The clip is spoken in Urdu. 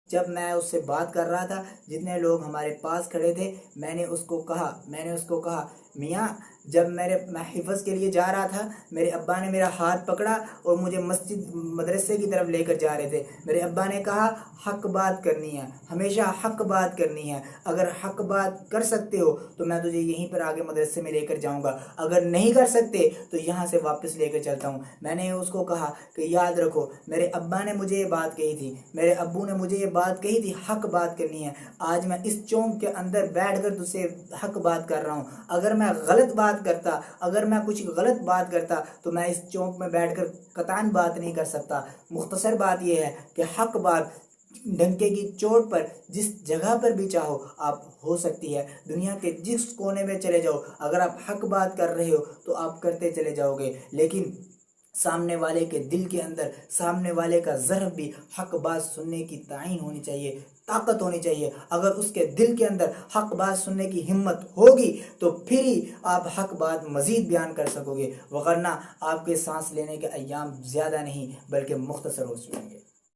جب میں اس سے بات کر رہا تھا، جتنے لوگ ہمارے پاس کھڑے تھے، میں نے اس کو کہا میاں، جب میں حفظ کے لیے جا رہا تھا، میرے ابا نے میرا ہاتھ پکڑا اور مجھے مدرسے کی طرف لے کر جا رہے تھے۔ میرے ابا نے کہا حق بات کرنی ہے، ہمیشہ حق بات کرنی ہے، اگر حق بات کر سکتے ہو تو میں تجھے یہیں پر آگے مدرسے میں لے کر جاؤں گا، اگر نہیں کر سکتے تو یہاں سے واپس لے کر چلتا ہوں۔ میں نے اس کو کہا کہ یاد رکھو، میرے ابا نے مجھے یہ بات کہی تھی، میرے ابو نے مجھے یہ بات کہی تھی، حق بات کرنی ہے۔ آج میں اس چونک کے اندر بیٹھ کر تجھ سے حق بات کر رہا ہوں، اگر میں کچھ غلط بات کرتا تو میں اس چونک میں بیٹھ کر قطعاً بات نہیں کر سکتا۔ مختصر بات یہ ہے کہ حق بات ڈنکے کی چوٹ پر جس جگہ پر بھی چاہو آپ ہو سکتی ہے، دنیا کے جس کونے میں چلے جاؤ، اگر آپ حق بات کر رہے ہو تو آپ کرتے چلے جاؤ گے، لیکن سامنے والے کے دل کے اندر، سامنے والے کا ذرا بھی حق بات سننے کی تعین ہونی چاہیے، طاقت ہونی چاہیے۔ اگر اس کے دل کے اندر حق بات سننے کی ہمت ہوگی تو پھر ہی آپ حق بات مزید بیان کر سکو گے، وگرنہ آپ کے سانس لینے کے ایام زیادہ نہیں بلکہ مختصر ہو چکیں گے۔